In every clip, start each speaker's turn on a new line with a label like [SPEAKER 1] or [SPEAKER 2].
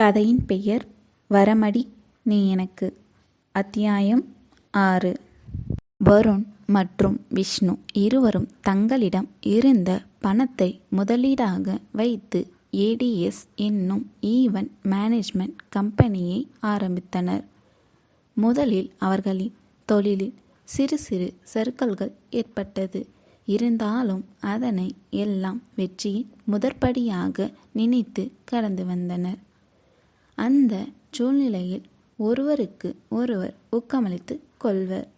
[SPEAKER 1] கதையின் பெயர் வரமடி நீ எனக்கு. அத்தியாயம் 6. வருண் மற்றும் விஷ்ணு இருவரும் தங்களிடம் இருந்த பணத்தை முதலீடாக வைத்து ஏடிஎஸ் என்னும் ஈவென்ட் மேனேஜ்மெண்ட் கம்பெனியை ஆரம்பித்தனர். முதலில் அவர்களின் தொழிலில் சிறு சிறு சறுக்கல்கள் ஏற்பட்டது. இருந்தாலும் அதனை எல்லாம் வெற்றியின் முதற்படியாக நினைத்து கடந்து வந்தனர். அந்த சூழ்நிலையில் ஒருவருக்கு ஒருவர் ஊக்கமளித்து கொள்வர்.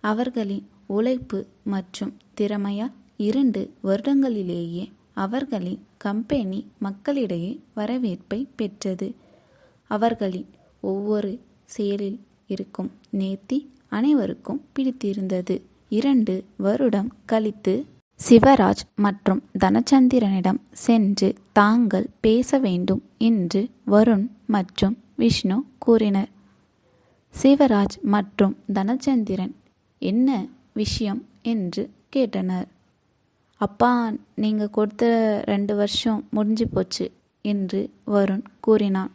[SPEAKER 1] அவர்களின் உழைப்பு மற்றும் திறமையால் 2 வருடங்களிலேயே அவர்களின் கம்பெனி மக்களிடையே வரவேற்பை பெற்றது. அவர்களின் ஒவ்வொரு செயலில் இருக்கும் நேர்த்தி அனைவருக்கும் பிடித்திருந்தது. 2 வருடம் கழித்து சிவராஜ் மற்றும் தனச்சந்திரனிடம் சென்று தாங்கள் பேச வேண்டும் என்று வருண் மற்றும் விஷ்ணு கூறினர். சிவராஜ் மற்றும் தனச்சந்திரன் என்ன விஷயம் என்று கேட்டனர். அப்பா, நீங்கள் கொடுத்த 2 வருஷம் முடிஞ்சு போச்சு என்று வருண் கூறினான்.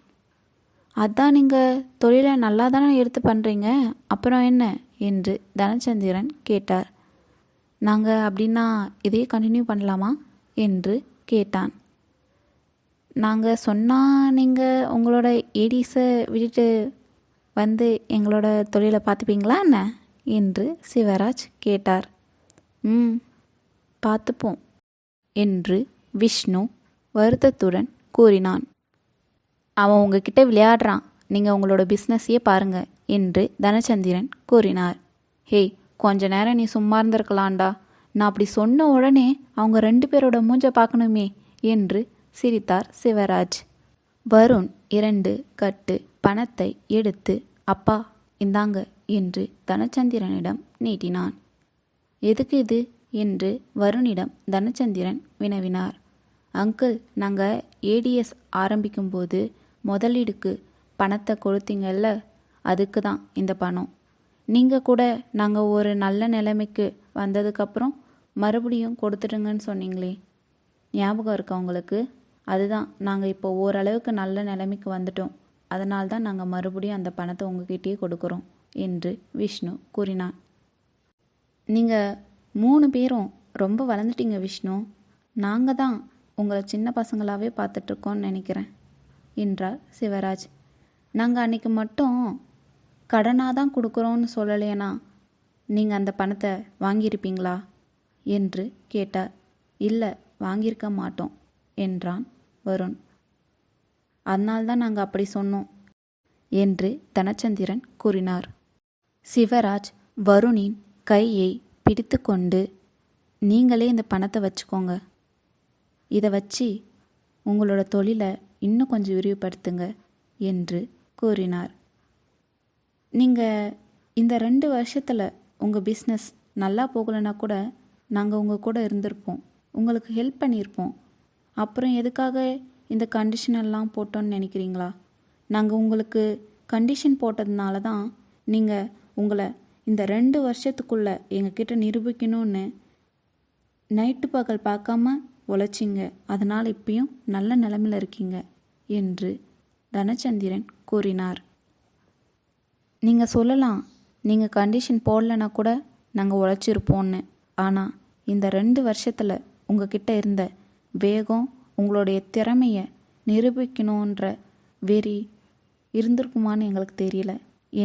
[SPEAKER 1] அதான் நீங்கள் தொழிலை நல்லா தானே எடுத்து பண்ணுறீங்க, அப்புறம் என்ன என்று தனச்சந்திரன் கேட்டார். நாங்கள் அப்படின்னா இதையே கண்டினியூ பண்ணலாமா என்று கேட்டான். நாங்கள் சொன்னால் நீங்கள் உங்களோட ஏடிஸை விட்டுட்டு வந்து எங்களோட தொழிலை பார்த்துப்பீங்களா என்ன என்று சிவராஜ் கேட்டார். பார்த்துப்போம் என்று விஷ்ணு வருத்தத்துடன் கூறினான். அவன் உங்ககிட்ட விளையாடுறான், நீங்கள் உங்களோட பிஸ்னஸையே பாருங்க என்று தனச்சந்திரன் கூறினார். ஹேய், கொஞ்ச நேரம் நீ சும்மா இருந்திருக்கலாம்டா. நான் அப்படி சொன்ன உடனே அவங்க 2 பேரோட மூஞ்ச பார்க்கணுமே என்று சிரித்தார் சிவராஜ். வருண் 2 கட்டு பணத்தை எடுத்து அப்பா இந்தாங்க என்று தனச்சந்திரனிடம் நீட்டினான். எதுக்கு இது என்று வருணிடம் தனச்சந்திரன் வினவினார். அங்கிள், நாங்கள் ஏடிஎஸ் ஆரம்பிக்கும்போது முதலீடுக்கு பணத்தை கொடுத்தீங்கல்ல, அதுக்கு தான் இந்த பணம். நீங்கள் கூட நாங்கள் ஒரு நல்ல நிலைமைக்கு வந்ததுக்கப்புறம் மறுபடியும் கொடுத்துடுங்கன்னு சொன்னீங்களே, ஞாபகம் இருக்கா உங்களுக்கு? அதுதான் நாங்கள் இப்போ ஓரளவுக்கு நல்ல நிலைமைக்கு வந்துட்டோம், அதனால்தான் நாங்கள் மறுபடியும் அந்த பணத்தை உங்ககிட்டயே கொடுக்குறோம் என்று விஷ்ணு கூறினான். நீங்கள் 3 பேரும் ரொம்ப வளர்ந்துட்டீங்க விஷ்ணு. நாங்கள் தான் உங்களை சின்ன பசங்களாகவே பார்த்துட்ருக்கோன்னு நினைக்கிறேன் என்றார் சிவராஜ். நாங்கள் அன்றைக்கி மட்டும் கடனாக தான் கொடுக்குறோன்னு சொல்லலையேனா நீங்கள் அந்த பணத்தை வாங்கியிருப்பீங்களா என்று கேட்டார். இல்லை, வாங்கியிருக்க மாட்டோம் என்றான் வருண். அதனால்தான் நாங்கள் அப்படி சொன்னோம் என்று தனச்சந்திரன் கூறினார். சிவராஜ் வருணின் கையை பிடித்து கொண்டு, நீங்களே இந்த பணத்தை வச்சுக்கோங்க, இதை வச்சு உங்களோட தொழிலை இன்னும் கொஞ்சம் விரிவுபடுத்துங்க என்று கூறினார். நீங்கள் இந்த 2 வருஷத்தில் உங்கள் பிஸ்னஸ் நல்லா போகலைன்னா கூட நாங்கள் உங்கள் கூட இருந்திருப்போம், உங்களுக்கு ஹெல்ப் பண்ணியிருப்போம். அப்புறம் எதுக்காக இந்த கண்டிஷனெல்லாம் போட்டோன்னு நினைக்கிறீங்களா? நாங்கள் உங்களுக்கு கண்டிஷன் போட்டதுனால தான் நீங்கள் உங்களை இந்த 2 வருஷத்துக்குள்ளே எங்ககிட்ட நிரூபிக்கணும்னு நைட்டு பகல் பார்க்காம உழைச்சிங்க. அதனால் இப்பயும் நல்ல நிலைமையில் இருக்கீங்க என்று தனச்சந்திரன் கூறினார். நீங்கள் சொல்லலாம், நீங்கள் கண்டிஷன் போடலைன்னா கூட நாங்கள் உழைச்சிருப்போன்னு. ஆனால் இந்த 2 வருஷத்தில் உங்ககிட்ட இருந்த வேகம், உங்களுடைய திறமையை நிரூபிக்கணுன்ற வெறி இருந்திருக்குமான்னு எங்களுக்கு தெரியல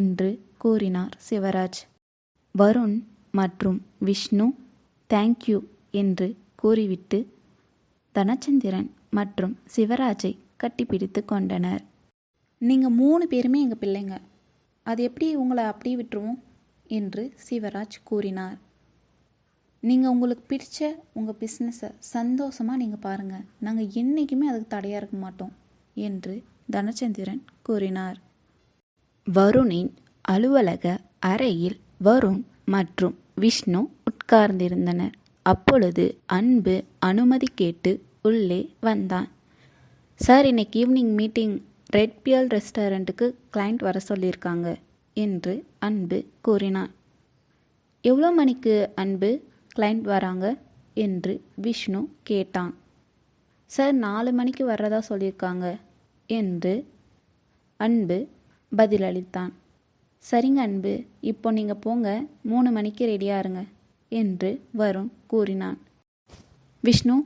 [SPEAKER 1] என்று கூறினார் சிவராஜ். வருண் மற்றும் விஷ்ணு தேங்க்யூ என்று கூறிவிட்டு தனச்சந்திரன் மற்றும் சிவராஜை கட்டிப்பிடித்து கொண்டனர். நீங்கள் 3 பேருமே எங்கள் பிள்ளைங்க, அது எப்படி உங்களை அப்படியே விட்டுருவோம் என்று சிவராஜ் கூறினார். நீங்கள் உங்களுக்கு பிடிச்ச உங்கள் பிஸ்னஸை சந்தோஷமாக நீங்கள் பாருங்கள், நாங்கள் என்றைக்குமே அதுக்கு தடையாக இருக்க மாட்டோம் என்று தனச்சந்திரன் கூறினார். வருணின் அலுவலக அறையில் வருண் மற்றும் விஷ்ணு உட்கார்ந்திருந்தனர். அப்பொழுது அன்பு அனுமதி கேட்டு உள்ளே வந்தான். சார், இன்னைக்கு ஈவினிங் மீட்டிங் ரெட் பியல் ரெஸ்டாரண்ட்டுக்கு கிளைண்ட் வர சொல்லியிருக்காங்க என்று அன்பு கூறினான். எவ்வளோ மணிக்கு அன்பு கிளைண்ட் வராங்க என்று விஷ்ணு கேட்டான். சார் 4 மணிக்கு வர்றதா சொல்லியிருக்காங்க என்று அன்பு பதிலளித்தான். சரிங்க அன்பு, இப்போ நீங்கள் போங்க, 3 மணிக்கு ரெடியாக இருங்க என்று வருண் கூறினான். விஷ்ணு,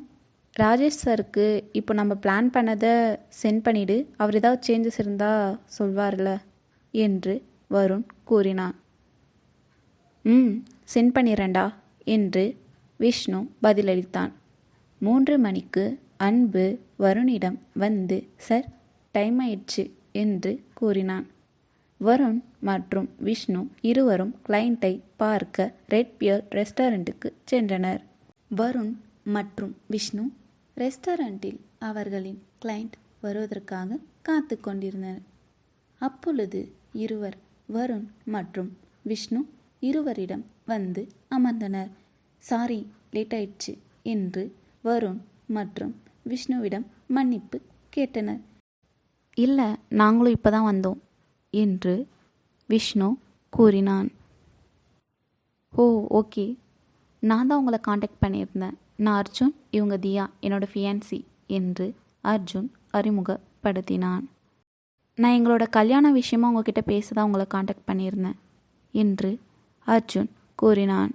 [SPEAKER 1] ராஜேஷ் சாருக்கு இப்போ நம்ம பிளான் பண்ணதை சென்ட் பண்ணிவிடு, அவர் ஏதாவது சேஞ்சஸ் இருந்தால் சொல்வார்ல என்று வருண் கூறினான். சென்ட் பண்ணிடுறேன்டா என்று விஷ்ணு பதிலளித்தான். 3 மணிக்கு அன்பு வருணிடம் வந்து, சார் டைம் ஆயிடுச்சு என்று கூறினான். வருண் மற்றும் விஷ்ணு இருவரும் கிளையண்ட்டை பார்க்க ரெட் பியர் ரெஸ்டாரண்ட்டுக்கு சென்றனர். வருண் மற்றும் விஷ்ணு ரெஸ்டாரண்ட்டில் அவர்களின் கிளையண்ட் வருவதற்காக காத்து கொண்டிருந்தனர். அப்பொழுது இருவர் வருண் மற்றும் விஷ்ணு இருவரிடம் வந்து அமர்ந்தனர். சாரி, லேட் ஆயிடுச்சு என்று வருண் மற்றும் விஷ்ணுவிடம் மன்னிப்பு கேட்டனர். இல்லை, நாங்களும் இப்போ தான் வந்தோம் என்று விஷ்ணு கூறினான். ஓ ஓகே, நான் தான் உங்களை காண்டாக்ட் பண்ணியிருந்தேன். நான் அர்ஜுன், இவங்க தியா, என்னோடய ஃபியான்சி என்று அர்ஜுன் அறிமுகப்படுத்தினான். நான் எங்களோட கல்யாண விஷயமாக உங்ககிட்ட பேச தான் உங்களை காண்டாக்ட் பண்ணியிருந்தேன் என்று அர்ஜுன் கூறினான்.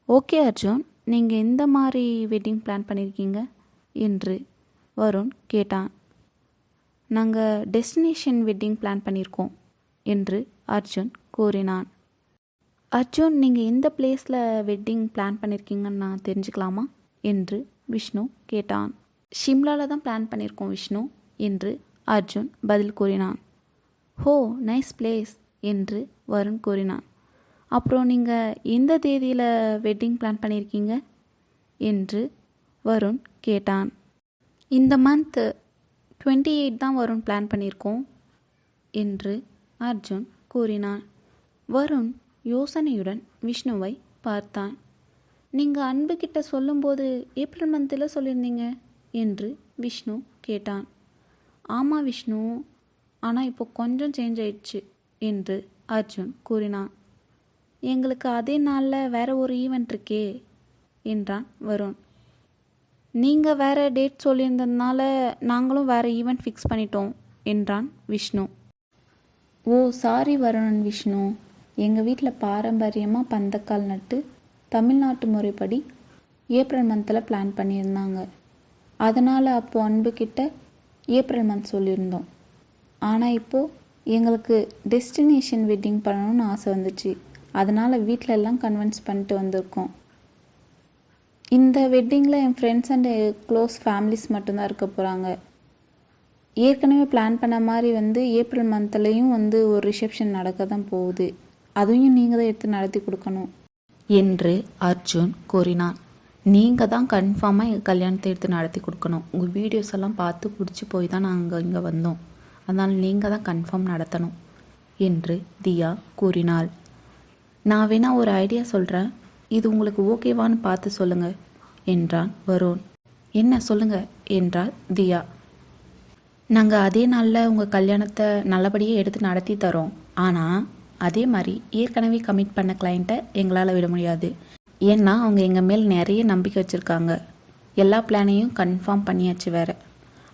[SPEAKER 1] ஓகே அர்ஜுன், நீங்கள் எந்த மாதிரி வெட்டிங் பிளான் பண்ணியிருக்கீங்க என்று வருண் கேட்டான். நாங்கள் டெஸ்டினேஷன் வெட்டிங் பிளான் பண்ணியிருக்கோம் என்று அர்ஜுன் கூறினான். அர்ஜுன், நீங்கள் எந்த பிளேஸில் வெட்டிங் பிளான் பண்ணியிருக்கீங்கன்னு நான் தெரிஞ்சுக்கலாமா என்று விஷ்ணு கேட்டான். ஷிம்லாவில் தான் பிளான் பண்ணியிருக்கோம் விஷ்ணு என்று அர்ஜுன் பதில் கூறினான். ஹோ, நைஸ் பிளேஸ் என்று வருண் கூறினான். அப்புறம் நீங்கள் எந்த தேதியில் வெட்டிங் பிளான் பண்ணியிருக்கீங்க என்று வருண் கேட்டான். இந்த மந்த் 28 தான் வருண் பிளான் பண்ணியிருக்கோம் என்று அர்ஜுன் கூறினான். வருண் யோசனையுடன் விஷ்ணுவை பார்த்தான். நீங்கள் அன்புக்கிட்ட சொல்லும்போது ஏப்ரல் மந்தில் சொல்லியிருந்தீங்க என்று விஷ்ணு கேட்டான். ஆமாம் விஷ்ணு, ஆனால் இப்போ கொஞ்சம் சேஞ்ச் ஆயிடுச்சு என்று அர்ஜுன் கூறினான். எங்களுக்கு அதே நாளில் வேறு ஒரு ஈவெண்ட் இருக்கே என்றான் வருண். நீங்கள் வேறு டேட் சொல்லியிருந்ததுனால நாங்களும் வேறு ஈவெண்ட் ஃபிக்ஸ் பண்ணிட்டோம் என்றான் விஷ்ணு. ஓ சாரி வருணன் விஷ்ணு, எங்கள் வீட்டில் பாரம்பரியமாக பந்தக்கால் நட்டு தமிழ்நாட்டு முறைப்படி ஏப்ரல் மந்தில் பிளான் பண்ணியிருந்தாங்க. அதனால் அப்போது அன்புக்கிட்ட ஏப்ரல் மந்த் சொல்லியிருந்தோம். ஆனால் இப்போது எங்களுக்கு டெஸ்டினேஷன் வெட்டிங் பண்ணணும்னு ஆசை வந்துச்சு. அதனால் வீட்டில் எல்லாம் கன்வின்ஸ் பண்ணிட்டு வந்திருக்கோம். இந்த வெட்டிங்கில் என் ஃப்ரெண்ட்ஸ் அண்ட் க்ளோஸ் ஃபேமிலிஸ் மட்டும்தான் இருக்க போகிறாங்க. ஏற்கனவே பிளான் பண்ண மாதிரி ஏப்ரல் மந்த்லேயும் ஒரு ரிசப்ஷன் நடக்க தான் போகுது. அதையும் நீங்கள் தான் எடுத்து நடத்தி கொடுக்கணும் என்று அர்ஜுன் கூறினான். நீங்கள் தான் கன்ஃபார்மாக எங்கள் கல்யாணத்தை எடுத்து நடத்தி கொடுக்கணும். உங்கள் வீடியோஸ் எல்லாம் பார்த்து பிடிச்சி போய் தான் நாங்கள் இங்கே வந்தோம். அதனால் நீங்கள் தான் கன்ஃபார்ம் நடத்தணும் என்று தியா கூறினாள். நான் வேணா ஒரு ஐடியா சொல்கிறேன், இது உங்களுக்கு ஓகேவான்னு பார்த்து சொல்லுங்கள் என்றான் வருண். என்ன சொல்லுங்கள் என்றாள் தியா. நாங்கள் அதே நாளில் உங்கள் கல்யாணத்தை நல்லபடியாக எடுத்து நடத்தி தரோம். ஆனால் அதே மாதிரி ஏற்கனவே கமிட் பண்ண கிளைண்ட்டை எங்களால் விட முடியாது. ஏன்னா அவங்க எங்கள் மேல் நிறைய நம்பிக்கை வச்சுருக்காங்க. எல்லா பிளானையும் கன்ஃபார்ம் பண்ணியாச்சு வேறு.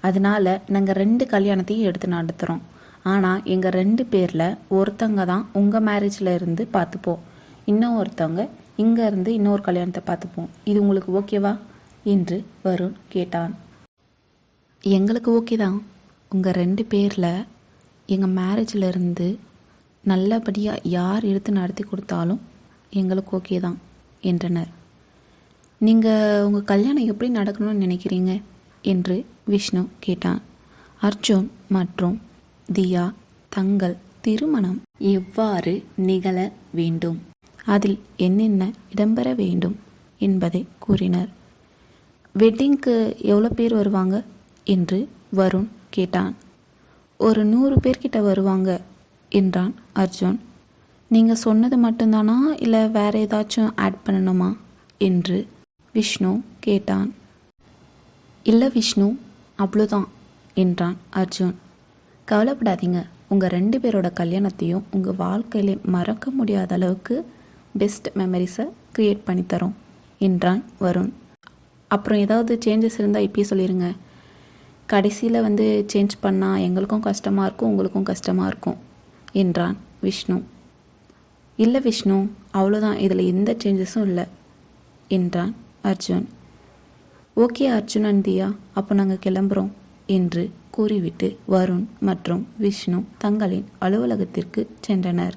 [SPEAKER 1] அதனால் நாங்கள் 2 கல்யாணத்தையும் எடுத்து நடத்துகிறோம். ஆனால் எங்கள் 2 பேரில் ஒருத்தங்க தான் உங்கள் மேரேஜில் இருந்து பார்த்துப்போம், இன்னும் ஒருத்தவங்க இங்கே இருந்து இன்னொரு கல்யாணத்தை பார்த்துப்போம். இது உங்களுக்கு ஓகேவா என்று வருண் கேட்டான். எங்களுக்கு ஓகே தான். உங்கள் 2 பேரில் எங்கள் மேரேஜில் இருந்து நல்லபடியாக யார் எடுத்து நடத்தி கொடுத்தாலும் எங்களுக்கு ஓகே தான் என்றனர். நீங்கள் உங்கள் கல்யாணம் எப்படி நடக்கணும்னு நினைக்கிறீங்க என்று விஷ்ணு கேட்டான். அர்ஜுன் மற்றும் தியா தங்கள் திருமணம் எவ்வாறு நிகழ வேண்டும், அதில் என்னென்ன இடம்பெற வேண்டும் என்பதை கூறினர். வெட்டிங்க்கு எவ்வளோ பேர் வருவாங்க என்று வருண் கேட்டான். ஒரு 100 பேர்கிட்ட வருவாங்க என்றான் அர்ஜுன். நீங்கள் சொன்னது மட்டும்தானா இல்லை வேறு ஏதாச்சும் ஆட் பண்ணணுமா என்று விஷ்ணு கேட்டான். இல்லை விஷ்ணு, அவ்வளோதான் என்றான் அர்ஜுன். கவலைப்படாதீங்க, உங்கள் 2 பேரோட கல்யாணத்தையும் உங்கள் வாழ்க்கையிலே மறக்க முடியாத அளவுக்கு பெஸ்ட் மெமரிஸை க்ரியேட் பண்ணித்தரோம் என்றான் வருண். அப்புறம் ஏதாவது சேஞ்சஸ் இருந்தால் இப்பயே சொல்லிடுங்க. கடைசியில் வந்து சேஞ்ச் பண்ணால் எங்களுக்கும் கஷ்டமாக இருக்கும், உங்களுக்கும் கஷ்டமாக இருக்கும் என்றான் விஷ்ணு. இல்லை விஷ்ணு, அவ்வளோதான், இதில் எந்த சேஞ்சஸும் இல்லை என்றான் அர்ஜுன். ஓகே அர்ஜுன் அண்ட் தியா, அப்போ நாங்கள் கிளம்புறோம் என்று கூறிவிட்டு வருண் மற்றும் விஷ்ணு தங்களின் அலுவலகத்திற்கு சென்றனர்.